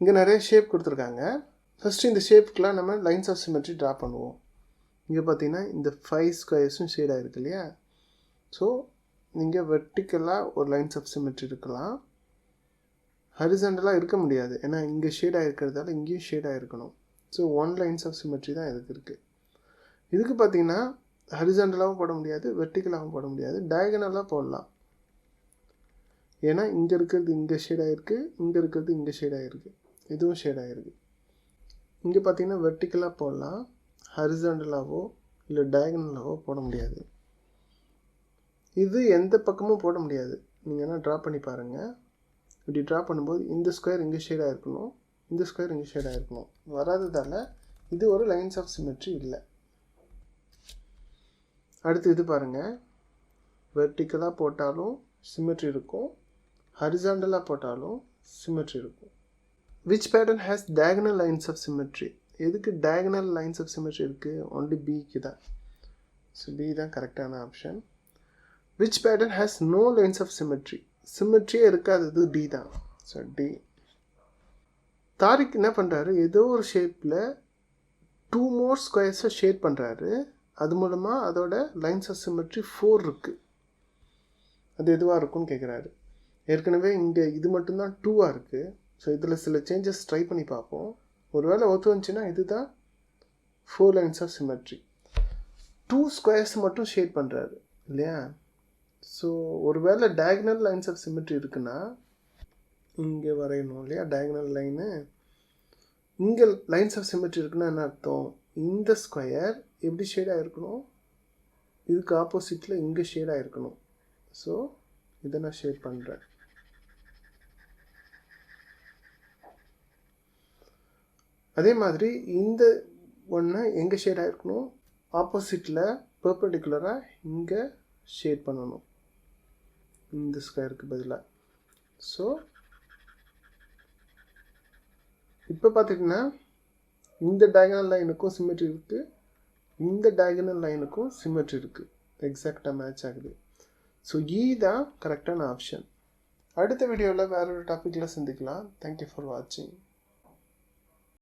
இங்கே நிறைய ஷேப் கொடுத்துருக்காங்க. ஃபஸ்ட்டு இந்த ஷேப்புக்கெலாம் நம்ம லைன்ஸ் ஆஃப் சிமெட்ரி ட்ரா பண்ணுவோம். இங்கே பார்த்தீங்கன்னா இந்த 5 ஸ்கொயர்ஸும் ஷேட் ஆகிருக்கு இல்லையா? ஸோ இங்கே வெர்டிக்கலாக ஒரு லைன்ஸ் ஆஃப் சிமெட்ரி இருக்கலாம், ஹரிசாண்டலாக இருக்க முடியாது. ஏன்னா இங்கே ஷேட் ஆகிருக்கிறதால இங்கேயும் ஷேட் ஆகிருக்கணும். ஸோ 1 லைன்ஸ் ஆஃப் சிமெட்ரி தான் இதுக்கு இருக்குது. இதுக்கு பார்த்தீங்கன்னா ஹரிசாண்டலாகவும் போட முடியாது, வெர்டிக்கலாகவும் போட முடியாது, டயகனலாக போடலாம். ஏன்னா இங்கே இருக்கிறது இங்கே ஷேட் ஆகிருக்கு, இங்கே இருக்கிறது இங்கே ஷேட் ஆகிருக்கு, இதுவும் ஷேட் ஆகிருக்கு. இங்கே பார்த்தீங்கன்னா வெர்டிக்கலாக போடலாம், ஹரிசாண்டலாவோ இல்லை டயகனலாவோ போட முடியாது. இது எந்த பக்கமும் போட முடியாது. நீங்கள் என்ன ட்ரா பண்ணி பாருங்கள். இப்படி ட்ரா பண்ணும்போது இந்த ஸ்கொயர் இங்கே ஷேடாக இருக்கணும், இந்த ஸ்கொயர் இங்கே ஷேடாக இருக்கணும். வராததால் இது ஒரு லைன்ஸ் ஆஃப் சிமெட்ரி இல்லை. அடுத்து இது பாருங்கள், வெர்டிக்கலாக போட்டாலும் சிமெட்ரி இருக்கும், ஹரிசாண்டலாக போட்டாலும் சிமெட்ரி இருக்கும். Which pattern has diagonal lines of symmetry? எதுக்கு டயகனல் லைன்ஸ் ஆஃப் சிமெட்ரி இருக்குது? ஒன்லி பிக்கு தான். ஸோ பி தான் கரெக்டான option. Which pattern has no lines of symmetry? சிமெட்ரியே இருக்காதது டி தான். So D. தாரிக் என்ன பண்ணுறாரு, ஏதோ ஒரு ஷேப்பில் 2 மோர் ஸ்கொயர்ஸை ஷேட் பண்ணுறாரு. அது மூலமாக அதோட லைன்ஸ் ஆஃப் சிமெட்ரி 4 இருக்குது. அது எதுவாக இருக்கும்னு கேட்குறாரு. ஏற்கனவே இங்கே இது மட்டும்தான் 2ஆக இருக்குது. ஸோ இதில் சில சேஞ்சஸ் ட்ரை பண்ணி பார்ப்போம். ஒருவேளை ஒத்து வந்துச்சுன்னா இதுதான் 4 லைன்ஸ் ஆஃப் சிமெட்ரி. 2 ஸ்கொயர்ஸ் மட்டும் ஷேட் பண்ணுறாரு இல்லையா? ஸோ ஒருவேளை டயகனல் லைன்ஸ் ஆஃப் சிமெட்ரி இருக்குன்னா இங்கே வரையணும் இல்லையா? டயகனல் லைனு இங்கே லைன்ஸ் ஆஃப் சிமெட்ரி இருக்குன்னா என்ன அர்த்தம்? இந்த ஸ்கொயர் எப்படி ஷேடாக இருக்கணும், இதுக்கு ஆப்போசிட்டில் இங்கே ஷேடாக இருக்கணும். ஸோ இதை நான் ஷேட் பண்ணுறேன். அதே மாதிரி இந்த ஒன்று எங்கே ஷேடாக இருக்கணும், ஆப்போசிட்டில் பெர்பெண்டிகுலராக இங்கே ஷேட் பண்ணணும் இந்த ஸ்கொயருக்கு பதிலாக. ஸோ இப்போ பார்த்திங்கன்னா இந்த டயகனல் லைனுக்கும் சிமெட்ரி இருக்குது, இந்த டயகனல் லைனுக்கும் சிமெட்ரி இருக்குது, எக்ஸாக்டாக மேட்ச் ஆகுது. ஸோ இ தான் கரெக்டான ஆப்ஷன். அடுத்த வீடியோவில் வேற ஒரு டாப்பிக்கில் சந்திக்கலாம். தேங்க்யூ ஃபார் வாட்சிங்.